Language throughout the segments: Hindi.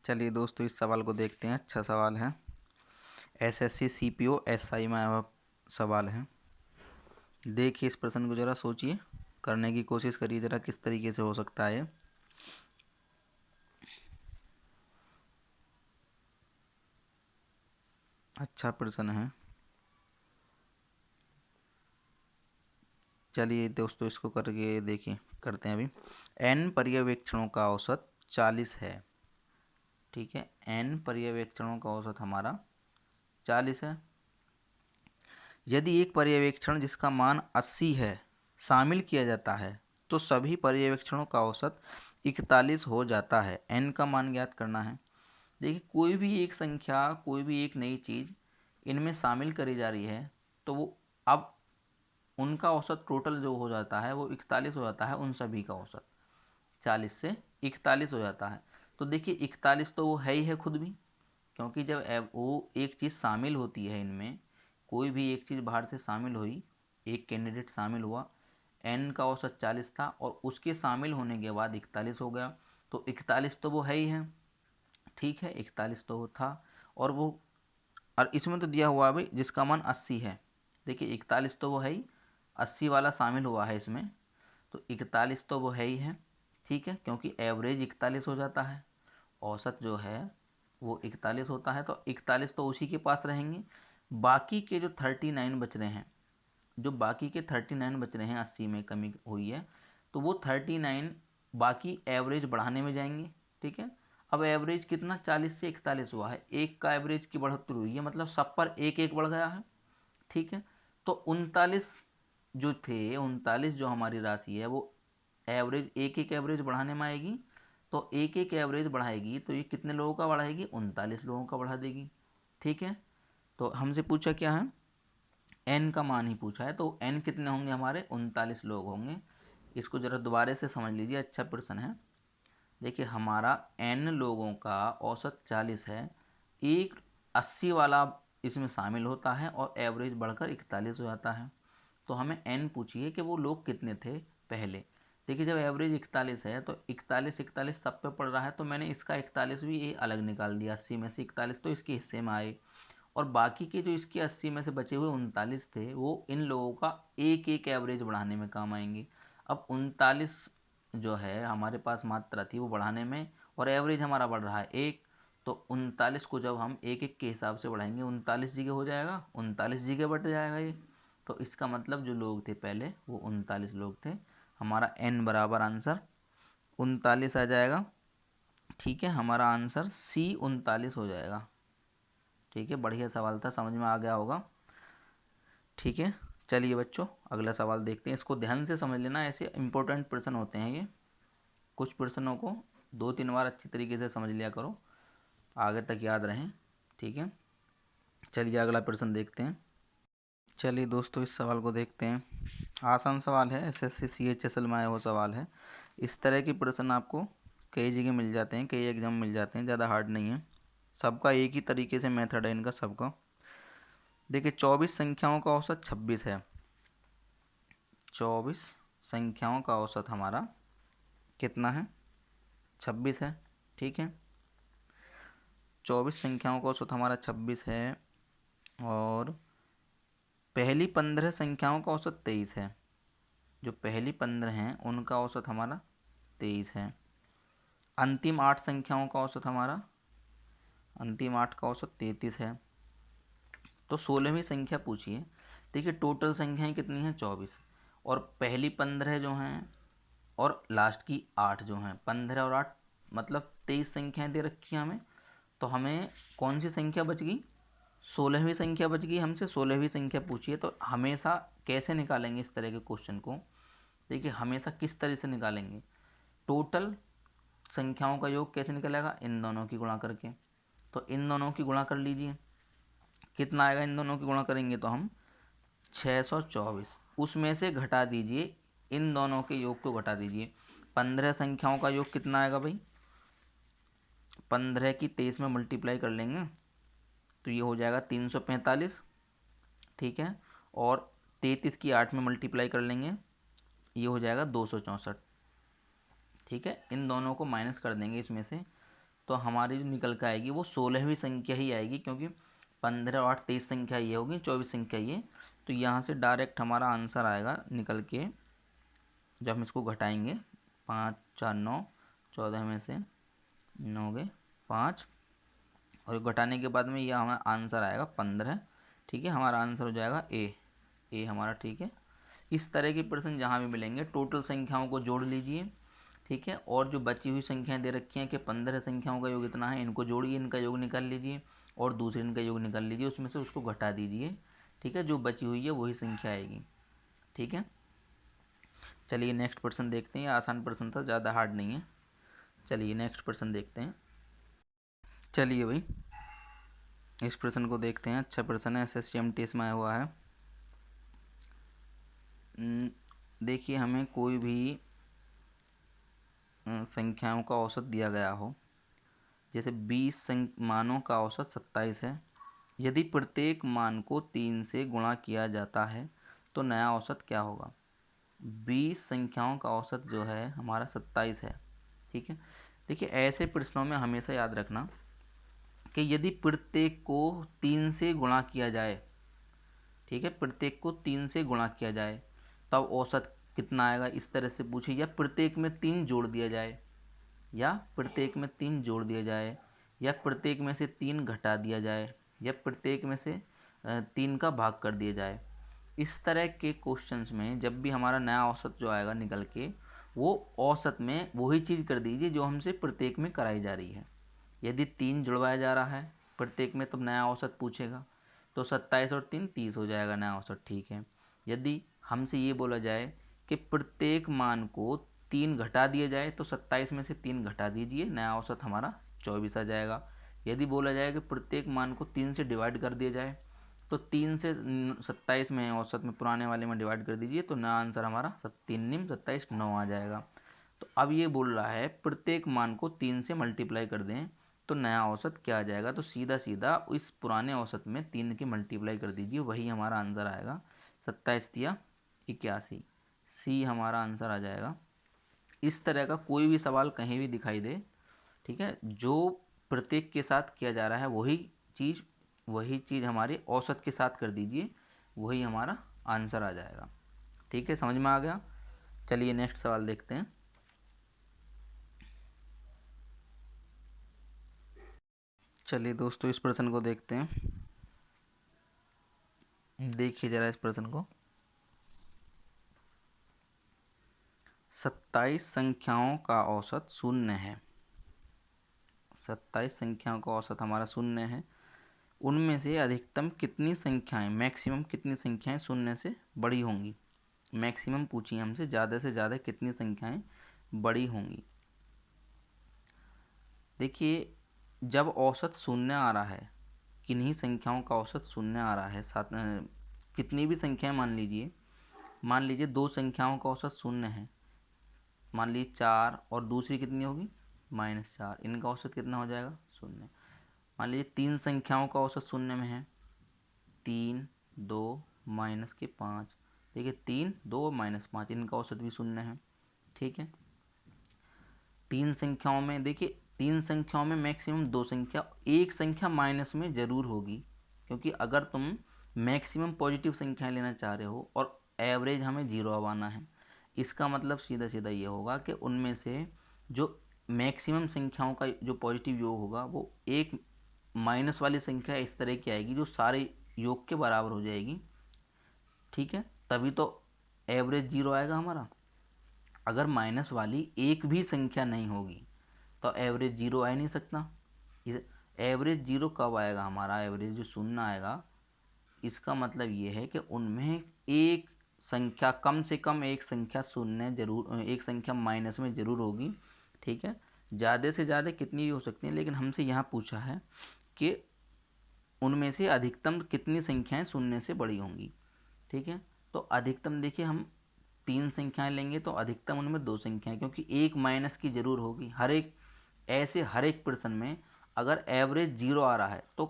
चलिए दोस्तों, इस सवाल को देखते हैं। अच्छा सवाल है, एसएससी सीपीओ एसआई में आया सवाल है। देखिए इस प्रश्न को ज़रा सोचिए, करने की कोशिश करिए ज़रा किस तरीके से हो सकता है। अच्छा प्रश्न है। चलिए दोस्तों, इसको करके देखिए, करते हैं अभी। एन पर्यवेक्षणों का औसत 40 है। ठीक है, एन पर्यवेक्षणों का औसत हमारा 40 है। यदि एक पर्यवेक्षण जिसका मान 80 है शामिल किया जाता है तो सभी पर्यवेक्षणों का औसत 41 हो जाता है। एन का मान ज्ञात करना है। देखिए, कोई भी एक संख्या, कोई भी एक नई चीज़ इनमें शामिल करी जा रही है तो वो अब उनका औसत टोटल जो हो जाता है वो 41 हो जाता है। उन सभी का औसत 40 से 41 हो जाता है। तो देखिए 41 तो वो है ही है खुद भी, क्योंकि जब वो एक चीज़ शामिल होती है, इनमें कोई भी एक चीज़ बाहर से शामिल हुई, एक कैंडिडेट शामिल हुआ, एन का औसत 40 था और उसके शामिल होने के बाद 41 हो गया, तो 41 तो वो है ही है। ठीक है, 41 तो वो था। और वो, और इसमें तो दिया हुआ है भाई जिसका मान 80 है। देखिए 41 तो वो है ही, 80 वाला शामिल हुआ है इसमें, तो 41 तो वो है ही है। ठीक है, क्योंकि एवरेज 41 हो जाता है, औसत जो है वो 41 होता है, तो 41 तो उसी के पास रहेंगे। बाकी के जो 39 बच रहे हैं, जो बाकी के 39 बच रहे हैं, 80 में कमी हुई है, तो वो 39 बाकी एवरेज बढ़ाने में जाएंगे। ठीक है, अब एवरेज कितना 40 से 41 हुआ है, एक का एवरेज की बढ़ोतरी हुई है, मतलब सब पर एक एक बढ़ गया है। ठीक है, तो 39 जो थे, 39 जो हमारी राशि है वो एवरेज एक एक एवरेज बढ़ाने में आएगी। तो एक एक एवरेज बढ़ाएगी तो ये कितने लोगों का बढ़ाएगी, 39 लोगों का बढ़ा देगी। ठीक है, तो हमसे पूछा क्या है, एन का मान ही पूछा है, तो एन कितने होंगे हमारे, 39 लोग होंगे। इसको ज़रा दोबारा से समझ लीजिए, अच्छा प्रश्न है। देखिए हमारा एन लोगों का औसत 40 है, एक 80 वाला इसमें शामिल होता है और एवरेज बढ़कर 41 हो जाता है। तो हमें एन पूछिए कि वो लोग कितने थे पहले। देखिए जब एवरेज 41 है तो 41 41 सब पे पड़ रहा है, तो मैंने इसका 41 भी ये अलग निकाल दिया। 80 में से 41 तो इसके हिस्से में आए, और बाकी के जो इसके 80 में से बचे हुए 39 थे वो इन लोगों का एक एक एवरेज बढ़ाने में काम आएंगे। अब 39 जो है हमारे पास मात्रा थी वो बढ़ाने में, और एवरेज हमारा बढ़ रहा है एक, तो 39 को जब हम एक एक के हिसाब से बढ़ाएंगे 39 जगह हो जाएगा, 39 जगह बढ़ जाएगा ये। तो इसका मतलब जो लोग थे पहले वो 39 लोग थे। हमारा एन बराबर आंसर 39 आ जाएगा। ठीक है, हमारा आंसर सी 39 हो जाएगा। ठीक है, बढ़िया सवाल था, समझ में आ गया होगा। ठीक है, चलिए बच्चों अगला सवाल देखते हैं। इसको ध्यान से समझ लेना, ऐसे इंपॉर्टेंट प्रश्न होते हैं ये। कुछ प्रश्नों को 2-3 बार अच्छी तरीके से समझ लिया करो, आगे तक याद रहें। ठीक है, चलिए अगला प्रश्न देखते हैं। चलिए दोस्तों, इस सवाल को देखते हैं। आसान सवाल है, एसएससी सीएचएसएल में आया हुआ सवाल है। इस तरह के प्रश्न आपको कई जगह मिल जाते हैं, कई एग्जाम मिल जाते हैं, ज़्यादा हार्ड नहीं है। सबका एक ही तरीके से मेथड है इनका सबका। देखिए 24 संख्याओं का औसत 26 है। 24 संख्याओं का औसत हमारा कितना है, 26 है। ठीक है, 24 संख्याओं का औसत हमारा 26 है, और पहली 15 संख्याओं का औसत 23 है। जो पहली 15 हैं उनका औसत हमारा 23 है। अंतिम 8 संख्याओं का औसत हमारा, अंतिम 8 का औसत 33 है। तो 16वीं संख्या पूछिए। देखिए टोटल संख्याएं कितनी हैं, 24, और पहली 15 जो हैं और लास्ट की 8 जो हैं, 15 और 8 मतलब 23 संख्याएं दे रखी हैं हमें। तो हमें कौन सी संख्या बच गई, 16वीं संख्या बच गई। हमसे 16वीं संख्या पूछिए, तो हमेशा कैसे निकालेंगे इस तरह के क्वेश्चन को। देखिए हमेशा किस तरह से निकालेंगे, टोटल संख्याओं का योग कैसे निकलेगा, इन दोनों की गुणा करके। तो इन दोनों की गुणा कर लीजिए, कितना आएगा, इन दोनों की गुणा करेंगे तो हम 624, उसमें से घटा दीजिए, इन दोनों के योग को घटा दीजिए। 15 संख्याओं का योग कितना आएगा भाई, 15 की 23 में मल्टीप्लाई कर लेंगे तो ये हो जाएगा 345। ठीक है, और 33 की 8 में मल्टीप्लाई कर लेंगे, ये हो जाएगा 264। ठीक है, इन दोनों को माइनस कर देंगे इसमें से, तो हमारी जो निकल कर आएगी वो 16वीं संख्या ही आएगी, क्योंकि 15 और 23 संख्या ये होगी, 24 संख्या ये। तो यहाँ से डायरेक्ट हमारा आंसर आएगा निकल के, जब हम इसको घटाएंगे 5 4 9, 14 में से 9 गए 5, और घटाने के बाद में ये हमारा आंसर आएगा 15। ठीक है, हमारा आंसर हो जाएगा ए हमारा। ठीक है, इस तरह के प्रश्न जहाँ भी मिलेंगे टोटल संख्याओं को जोड़ लीजिए। ठीक है, और जो बची हुई संख्याएं दे रखी हैं कि 15 संख्याओं का योग इतना है, इनको जोड़िए, इनका योग निकाल लीजिए, और दूसरे इनका योग निकाल लीजिए, उसमें से उसको घटा दीजिए। ठीक है, जो बची हुई है वही संख्या आएगी। ठीक है, चलिए नेक्स्ट प्रश्न देखते हैं। आसान प्रश्न था, ज़्यादा हार्ड नहीं है। चलिए नेक्स्ट प्रश्न देखते हैं। चलिए भाई इस प्रश्न को देखते हैं। अच्छा प्रश्न है, SSTMT में आया हुआ है। देखिए, हमें कोई भी संख्याओं का औसत दिया गया हो, जैसे 20 मानों का औसत 27 है। यदि प्रत्येक मान को 3 से गुणा किया जाता है तो नया औसत क्या होगा। 20 संख्याओं का औसत जो है हमारा 27 है। ठीक है, देखिए ऐसे प्रश्नों में हमेशा याद रखना कि यदि प्रत्येक को 3 से गुणा किया जाए, ठीक है, प्रत्येक को 3 से गुणा किया जाए तब औसत कितना आएगा, इस तरह से पूछे, या प्रत्येक में 3 जोड़ दिया जाए, या प्रत्येक में 3 जोड़ दिया जाए, या प्रत्येक में से 3 घटा दिया जाए, या प्रत्येक में से 3 का भाग कर दिया जाए। इस तरह के क्वेश्चंस में जब भी हमारा नया औसत जो आएगा निकल के, वो औसत में वही चीज़ कर दीजिए जो हमसे प्रत्येक में कराई जा रही है। यदि 3 जुड़वाया जा रहा है प्रत्येक में, तब नया औसत पूछेगा, तो 27 और 3 30 हो जाएगा नया औसत। ठीक है, यदि हमसे ये बोला जाए कि प्रत्येक मान को 3 घटा दिया जाए, तो 27 में से 3 घटा दीजिए, नया औसत हमारा 24 आ जाएगा। यदि बोला जाए कि प्रत्येक मान को 3 से डिवाइड कर दिया जाए, तो 3 से 27 में औसत में पुराने वाले में डिवाइड कर दीजिए, तो नया आंसर हमारा 3 निम 27 9 आ जाएगा। तो अब ये बोल रहा है प्रत्येक मान को 3 से मल्टीप्लाई कर दें तो नया औसत क्या आ जाएगा, तो सीधा सीधा इस पुराने औसत में 3 की मल्टीप्लाई कर दीजिए, वही हमारा आंसर आएगा। 27 या 81, सी हमारा आंसर आ जाएगा। इस तरह का कोई भी सवाल कहीं भी दिखाई दे, ठीक है, जो प्रत्येक के साथ किया जा रहा है वही चीज़ हमारे औसत के साथ कर दीजिए, वही हमारा आंसर आ जाएगा। ठीक है, समझ में आ गया। चलिए नेक्स्ट सवाल देखते हैं। चलिए दोस्तों इस प्रश्न को देखते हैं। देखिए जरा इस प्रश्न को। 27 संख्याओं का औसत 0 है। 27 संख्याओं का औसत हमारा 0 है। उनमें से अधिकतम कितनी संख्याएं, मैक्सिमम कितनी संख्याएं 0 से बड़ी होंगी। मैक्सिमम पूछिए हमसे, ज़्यादा से ज़्यादा कितनी संख्याएं बड़ी होंगी। देखिए जब औसत 0 आ रहा है, किन्हीं संख्याओं का औसत 0 आ रहा है, साथ कितनी भी संख्याएं मान लीजिए 2 संख्याओं का औसत 0 है, मान लीजिए 4, और दूसरी कितनी होगी -4, इनका औसत कितना हो जाएगा 0। मान लीजिए 3 संख्याओं का औसत 0 में है, 3 2 -5, देखिए 3 2 -5, इनका औसत भी 0 है। ठीक है, 3 संख्याओं में देखिए, 3 संख्याओं में मैक्सिमम 2 संख्या, एक संख्या माइनस में ज़रूर होगी, क्योंकि अगर तुम मैक्सिमम पॉजिटिव संख्याएं लेना चाह रहे हो और एवरेज हमें 0 आवाना है, इसका मतलब सीधा सीधा ये होगा कि उनमें से जो मैक्सिमम संख्याओं का जो पॉजिटिव योग होगा वो एक माइनस वाली संख्या इस तरह की आएगी जो सारे योग के बराबर हो जाएगी। ठीक है, तभी तो एवरेज 0 आएगा हमारा। अगर माइनस वाली एक भी संख्या नहीं होगी तो एवरेज 0 आ ही नहीं सकता। एवरेज 0 कब आएगा हमारा, एवरेज जो 0 आएगा, इसका मतलब ये है कि उनमें एक संख्या, कम से कम एक संख्या 0 जरूर, एक संख्या माइनस में ज़रूर होगी। ठीक है, ज़्यादा से ज़्यादा कितनी भी हो सकती हैं, लेकिन हमसे यहाँ पूछा है कि उनमें से अधिकतम कितनी संख्याएं 0 से बड़ी होंगी। ठीक है, तो अधिकतम देखिए हम 3 संख्याएं लेंगे तो अधिकतम उनमें 2 संख्याएं, क्योंकि एक माइनस की ज़रूर होगी हर एक प्रश्न में। अगर एवरेज 0 आ रहा है तो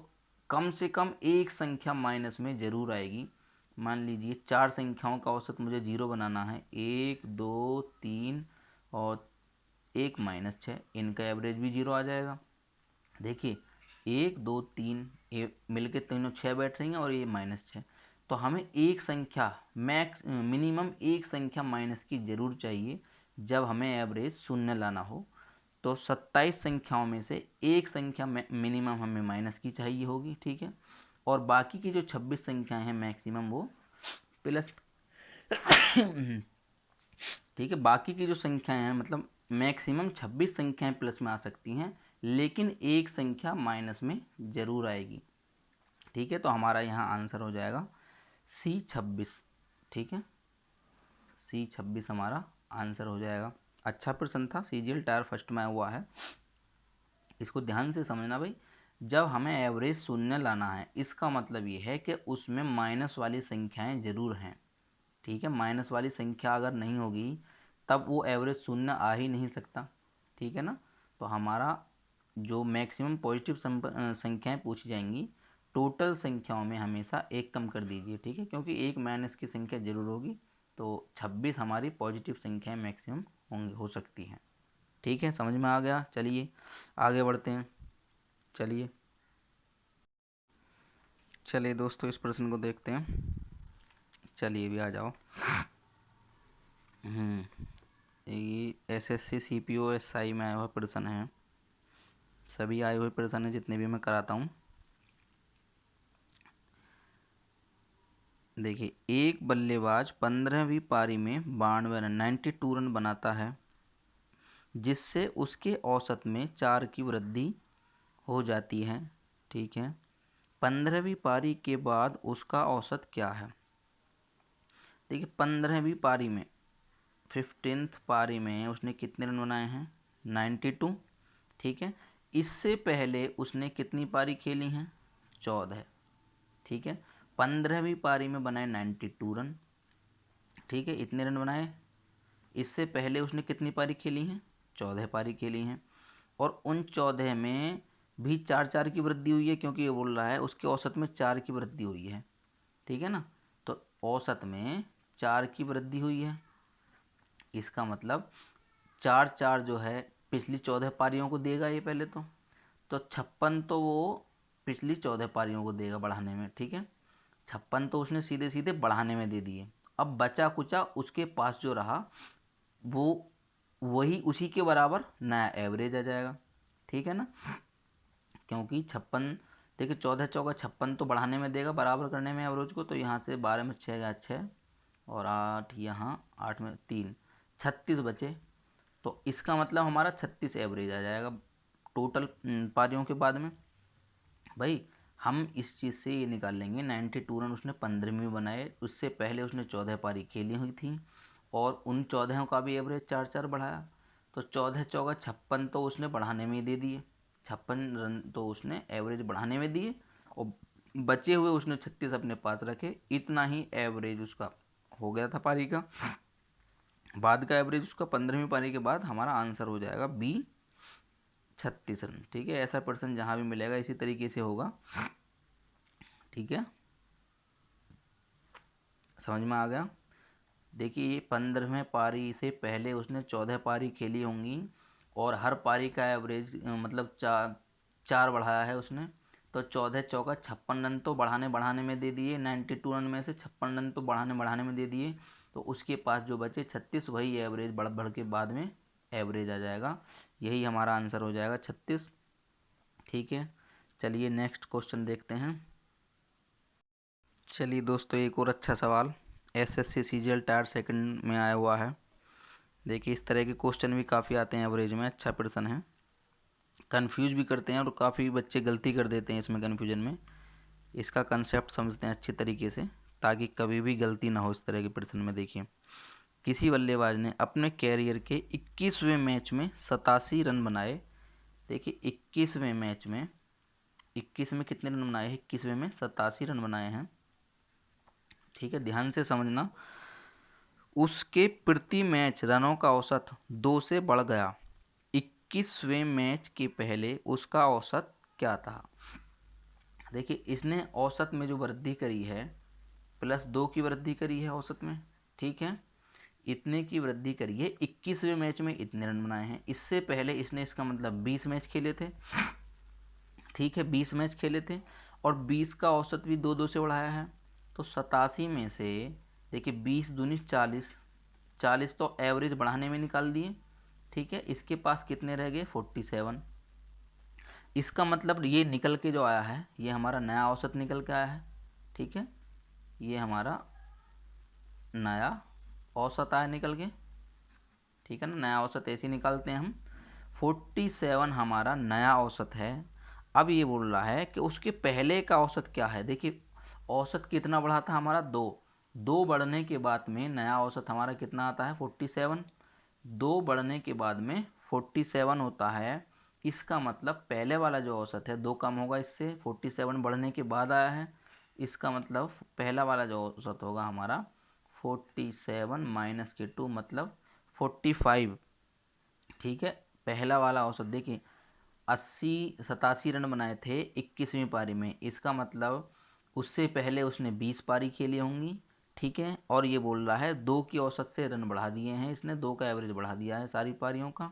कम से कम एक संख्या माइनस में ज़रूर आएगी। मान लीजिए 4 संख्याओं का औसत मुझे 0 बनाना है, 1 2 3 और 1 -6, इनका एवरेज भी 0 आ जाएगा। देखिए 1 2 3 ये मिलके तीनों 6 बैठ रही हैं और ये -6, तो हमें एक संख्या मिनिमम एक संख्या माइनस की ज़रूर चाहिए जब हमें एवरेज शून्य लाना हो। तो 27 संख्याओं में से एक संख्या मिनिमम हमें माइनस की चाहिए होगी, ठीक है। और बाकी की जो 26 संख्याएं हैं मैक्सिमम वो प्लस ठीक है। बाकी की जो संख्याएं हैं मतलब मैक्सिमम 26 संख्याएं प्लस में आ सकती हैं, लेकिन एक संख्या माइनस में ज़रूर आएगी, ठीक है। तो हमारा यहाँ आंसर हो जाएगा C26, ठीक है। C26 हमारा आंसर हो जाएगा। अच्छा प्रश्न था, CGL टायर फर्स्ट में हुआ है, इसको ध्यान से समझना भाई। जब हमें एवरेज शून्य लाना है इसका मतलब ये है कि उसमें माइनस वाली संख्याएं ज़रूर हैं, ठीक है। माइनस वाली संख्या अगर नहीं होगी तब वो एवरेज शून्य आ ही नहीं सकता, ठीक है ना। तो हमारा जो मैक्सिमम पॉजिटिव संख्याएं पूछी जाएंगी टोटल संख्याओं में हमेशा एक कम कर दीजिए, ठीक है, क्योंकि एक माइनस की संख्या जरूर होगी। तो 26 हमारी पॉजिटिव संख्याएं मैक्सिमम हो सकती हैं, ठीक है। समझ में आ गया। चलिए आगे बढ़ते हैं। चलिए दोस्तों इस प्रश्न को देखते हैं। चलिए भी आ जाओ। ये SSC CPO SI में आया हुआ प्रश्न है, सभी आए हुए प्रश्न है जितने भी मैं कराता हूँ। देखिए एक बल्लेबाज 15वीं पारी में 92 रन बनाता है, जिससे उसके औसत में 4 की वृद्धि हो जाती है, ठीक है। 15वीं पारी के बाद उसका औसत क्या है। देखिए 15वीं पारी में 15th पारी में उसने कितने रन बनाए हैं 92, ठीक है। इससे पहले उसने कितनी पारी खेली हैं 14, ठीक है। 15वीं पारी में बनाए 92 रन, ठीक है, इतने रन बनाए। इससे पहले उसने कितनी पारी खेली हैं 14 पारी खेली हैं, और उन 14 में भी 4 की वृद्धि हुई है, क्योंकि ये बोल रहा है उसके औसत में 4 की वृद्धि हुई है, ठीक है ना। तो औसत में 4 की वृद्धि हुई है, इसका मतलब 4 जो है पिछली 14 पारियों को देगा ये पहले तो 56 तो वो पिछली 14 पारियों को देगा बढ़ाने में, ठीक है। 56 तो उसने सीधे सीधे बढ़ाने में दे दिए। अब बचा कुचा उसके पास जो रहा वो वही उसी के बराबर नया एवरेज आ जाएगा, ठीक है ना। क्योंकि 56 देखिए 14 चौका 56 तो बढ़ाने में देगा बराबर करने में एवरेज को, तो यहाँ से 12 में 6 गया 6 और 8 यहाँ 8 में 3 36 बचे। तो इसका मतलब हमारा 36 एवरेज आ जाएगा टोटल पारियों के बाद में। भाई हम इस चीज़ से ये निकाल लेंगे 92 रन उसने 15वीं में बनाए, उससे पहले उसने 14 पारी खेली हुई थी और उन 14 का भी एवरेज 4 बढ़ाया। तो 14 चौका 56 तो उसने बढ़ाने में ही दे दिए, 56 रन तो उसने एवरेज बढ़ाने में दिए और बचे हुए उसने 36 अपने पास रखे। इतना ही एवरेज उसका हो गया था पारी का। बाद का एवरेज उसका 15वीं पारी के बाद हमारा आंसर हो जाएगा B 36 रन, ठीक है। ऐसा पर्सन जहाँ भी मिलेगा इसी तरीके से होगा, ठीक है। समझ में आ गया। देखिए 15वें पारी से पहले उसने 14 पारी खेली होंगी और हर पारी का एवरेज मतलब 4 बढ़ाया है उसने। तो 14 चौका 56 रन तो बढ़ाने बढ़ाने में दे दिए, 92 रन में से 56 रन तो बढ़ाने बढ़ाने में दे दिए। तो उसके पास जो बचे 36 वही एवरेज बढ़ बढ़ के बाद में एवरेज आ जाएगा। यही हमारा आंसर हो जाएगा 36, ठीक है। चलिए नेक्स्ट क्वेश्चन देखते हैं। चलिए दोस्तों एक और अच्छा सवाल SSC CGL टायर सेकंड में आया हुआ है। देखिए इस तरह के क्वेश्चन भी काफ़ी आते हैं एवरेज में, अच्छा प्रश्न है। कंफ्यूज भी करते हैं और काफ़ी बच्चे गलती कर देते हैं इसमें, कन्फ्यूजन में। इसका कंसेप्ट समझते हैं अच्छे तरीके से ताकि कभी भी गलती ना हो इस तरह के प्रश्न में। देखिए किसी बल्लेबाज ने अपने कैरियर के 21वें मैच में 87 रन बनाए। देखिए 21वें मैच में 21 में कितने रन बनाए हैं 21वें में 87 रन बनाए हैं, ठीक है। ध्यान से समझना। उसके प्रति मैच रनों का औसत 2 से बढ़ गया। 21वें मैच के पहले उसका औसत क्या था। देखिए इसने औसत में जो वृद्धि करी है +2 की वृद्धि करी है औसत में, ठीक है। इतने की वृद्धि करी है, 21वें मैच में इतने रन बनाए हैं। इससे पहले इसने इसका मतलब 20 मैच खेले थे, ठीक है, 20 मैच खेले थे और 20 का औसत भी 2-2 से बढ़ाया है। तो 87 में से देखिए 20 दूनी 40, 40 तो एवरेज बढ़ाने में निकाल दिए। ठीक है, इसके पास कितने रह गए 47। इसका मतलब ये निकल के जो आया है ये हमारा नया औसत निकल के आया है। ठीक है, ये हमारा नया औसत आया निकल के। ठीक है ना, नया औसत ऐसे निकालते हैं हम। 47 हमारा नया औसत है। अब ये बोल रहा है कि उसके पहले का औसत क्या है। देखिए औसत कितना बढ़ा था हमारा 2, 2 बढ़ने के बाद में नया औसत हमारा कितना आता है 47। 2 बढ़ने के बाद में 47 होता है। इसका मतलब पहले वाला जो औसत है 2 कम होगा इससे, 47 बढ़ने के बाद आया है। इसका मतलब पहला वाला जो औसत होगा हमारा 47 माइनस के 2 मतलब 45। ठीक है, पहला वाला औसत देखिए 87 रन बनाए थे 21वीं पारी में। इसका मतलब उससे पहले उसने 20 पारी खेली होंगी। ठीक है, और ये बोल रहा है 2 की औसत से रन बढ़ा दिए हैं इसने, 2 का एवरेज बढ़ा दिया है सारी पारियों का।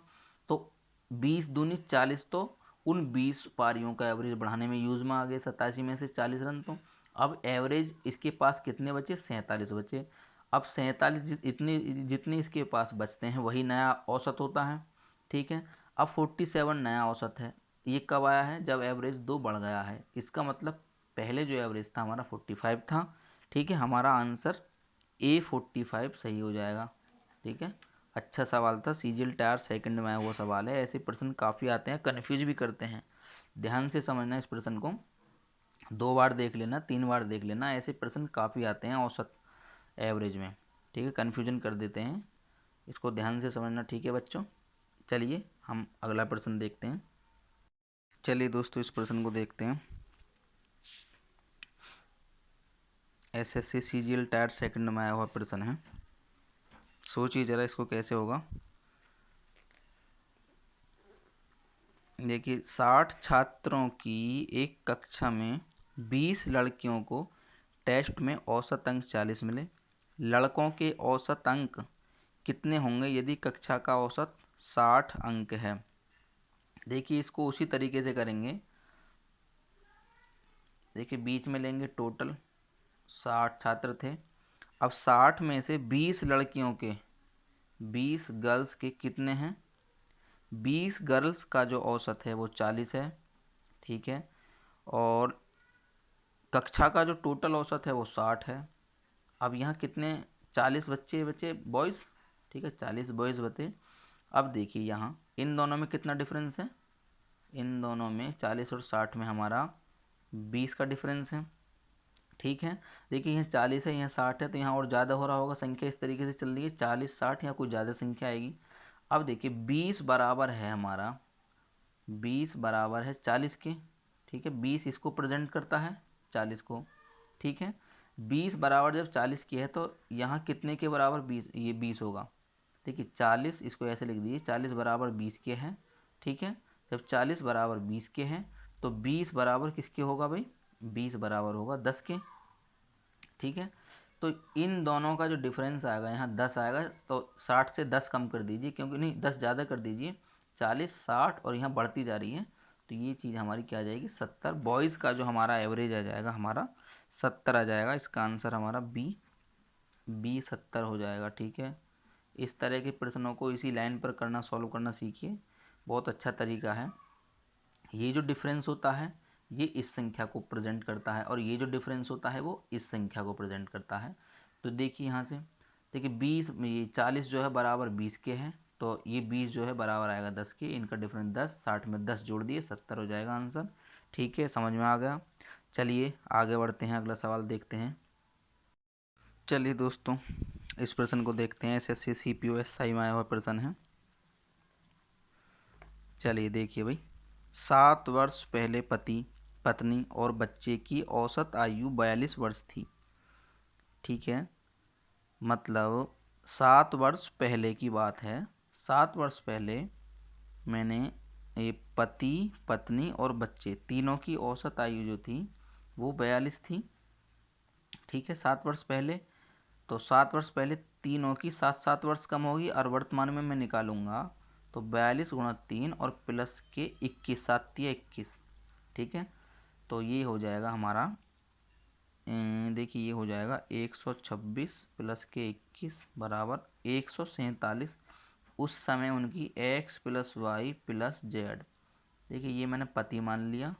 तो 20 दूनी 40, तो उन 20 पारियों का एवरेज बढ़ाने में यूज में आ गए 87 में से 40 रन। तो अब एवरेज इसके पास कितने बचे 47 बचे। अब 47 इतने जितने इसके पास बचते हैं वही नया औसत होता है। ठीक है, अब 47 नया औसत है। ये कब आया है जब एवरेज 2 बढ़ गया है। इसका मतलब पहले जो एवरेज था हमारा 45 था। ठीक है, हमारा आंसर A45 सही हो जाएगा। ठीक है, अच्छा सवाल था, सीजीएल टायर सेकंड में आया हुआ सवाल है। ऐसे प्रश्न काफ़ी आते हैं, कन्फ्यूज भी करते हैं। ध्यान से समझना इस प्रश्न को, 2 बार देख लेना 3 बार देख लेना, ऐसे प्रश्न काफ़ी आते हैं औसत एवरेज में। ठीक है, कन्फ्यूजन कर देते हैं, इसको ध्यान से समझना। ठीक है बच्चों, चलिए हम अगला प्रश्न देखते हैं। चलिए दोस्तों इस प्रश्न को देखते हैं। एसएससी सीजीएल टायर सेकंड में आया हुआ प्रश्न है। सोचिए ज़रा इसको कैसे होगा। देखिए 60 छात्रों की एक कक्षा में 20 लड़कियों को टेस्ट में औसत अंक 40 मिले। लड़कों के औसत अंक कितने होंगे यदि कक्षा का औसत 60 अंक है। देखिए इसको उसी तरीके से करेंगे। देखिए बीच में लेंगे टोटल 60 छात्र थे। अब 60 में से 20 लड़कियों के 20 गर्ल्स के कितने हैं। 20 गर्ल्स का जो औसत है वो 40 है। ठीक है, और कक्षा का जो टोटल औसत है वो 60 है। अब यहाँ कितने 40 बच्चे बचे बॉयज़। ठीक है, 40 बॉयज़ बचे। अब देखिए यहाँ इन दोनों में कितना डिफरेंस है। इन दोनों में 40 और 60 में हमारा 20 का डिफरेंस है। ठीक है, देखिए यहाँ 40 है यहाँ 60 है, तो यहाँ और ज़्यादा हो रहा होगा। संख्या इस तरीके से चल रही है 40 60, यहाँ कुछ ज़्यादा संख्या आएगी। अब देखिए 20 बराबर है हमारा, 20 बराबर है 40 के। ठीक है, 20 इसको प्रेजेंट करता है 40 को। ठीक है, 20 बराबर जब 40 की है तो यहाँ कितने के बराबर 20, ये 20 होगा। देखिए 40 इसको ऐसे लिख दीजिए 40 बराबर 20 के हैं। ठीक है, जब 40 बराबर 20 के हैं तो 20 बराबर किसके होगा भाई, 20 बराबर होगा 10 के। ठीक है, तो इन दोनों का जो डिफरेंस आएगा यहाँ 10 आएगा। तो 60 से 10 कम कर दीजिए, क्योंकि नहीं 10 ज़्यादा कर दीजिए, 40 60 और यहाँ बढ़ती जा रही है। तो ये चीज़ हमारी क्या आ जाएगी 70। बॉयज़ का जो हमारा एवरेज आ जाएगा हमारा 70 आ जाएगा। इसका आंसर हमारा बी 70 हो जाएगा। ठीक है, इस तरह के प्रश्नों को इसी लाइन पर करना, सॉल्व करना सीखिए, बहुत अच्छा तरीका है। ये जो डिफरेंस होता है ये इस संख्या को प्रेजेंट करता है, और ये जो डिफरेंस होता है वो इस संख्या को प्रेजेंट करता है। तो देखिए यहाँ से देखिए 20 में ये 40 जो है बराबर 20 के हैं, तो ये 20 जो है बराबर आएगा 10 के। इनका डिफरेंस 10, 60 में 10 जोड़ दिए 70 हो जाएगा आंसर। ठीक है, समझ में आ गया। चलिए आगे बढ़ते हैं, अगला सवाल देखते हैं। चलिए दोस्तों इस प्रश्न को देखते हैं। एसएससी सीपीओ एसआई में आया हुआ प्रश्न है। चलिए देखिए भाई, 7 वर्ष पहले पति पत्नी और बच्चे की औसत आयु 42 वर्ष थी। ठीक है, मतलब 7 वर्ष पहले की बात है। 7 वर्ष पहले मैंने ये पति पत्नी और बच्चे तीनों की औसत आयु जो थी वो 42 थी। ठीक है, 7 वर्ष पहले, तो 7 वर्ष पहले तीनों की 7 वर्ष कम होगी और वर्तमान में मैं निकालूंगा तो 42 गुणा 3 और प्लस के 21, 7 या 21। ठीक है, तो ये हो जाएगा हमारा, देखिए ये हो जाएगा 126 प्लस के 21 बराबर 147। उस समय उनकी x plus y plus z, देखिए ये मैंने पति मान लिया,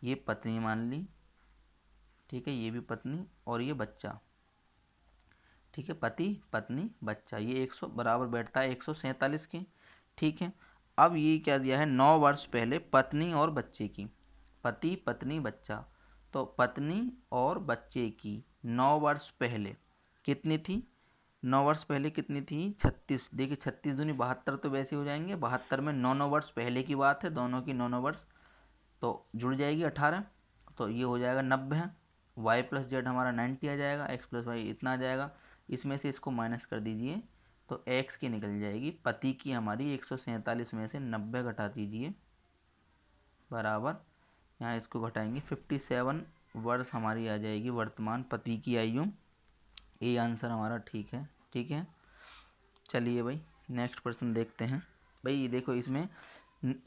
ये पत्नी मान ली, ठीक है, ये भी पत्नी और ये बच्चा, ठीक है, पति पत्नी बच्चा, ये 100 बराबर बैठता है 147 के। ठीक है, अब ये क्या दिया है, 9 वर्ष पहले पत्नी और बच्चे की, पति पत्नी बच्चा, तो पत्नी और बच्चे की 9 वर्ष पहले कितनी थी, 9 वर्ष पहले कितनी थी 36। देखिए 36 दूनी 72 तो वैसे हो जाएंगे, 72 में 9 9 वर्ष पहले की बात है, दोनों की 9 9 वर्ष, तो जुड़ जाएगी 18, तो ये हो जाएगा 90। वाई प्लस जेड हमारा 90 आ जाएगा, एक्स प्लस वाई इतना आ जाएगा, इसमें से इसको माइनस कर दीजिए तो एक्स की निकल जाएगी, पति की हमारी 147 में से 90 घटा दीजिए बराबर, यहाँ इसको घटाएंगे 57 वर्ष हमारी आ जाएगी वर्तमान पति की आयु। ये आंसर हमारा ठीक है। ठीक है, चलिए भाई नेक्स्ट प्रश्न देखते हैं। भाई देखो इसमें,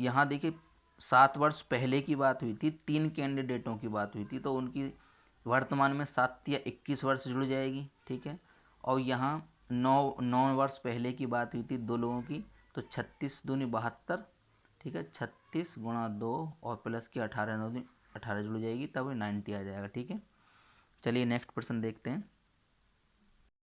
यहाँ देखिए 7 वर्ष पहले की बात हुई थी, 3 कैंडिडेटों की बात हुई थी, तो उनकी वर्तमान में 7 या 21 वर्ष जुड़ जाएगी। ठीक है, और यहाँ 9 9 वर्ष पहले की बात हुई थी 2 लोगों की, तो 36 दूनी 72, ठीक है, 36 गुणा 2 और प्लस की 18 9 18 जुड़ जाएगी, तब 90 आ जाएगा। ठीक है, चलिए नेक्स्ट प्रश्न देखते हैं।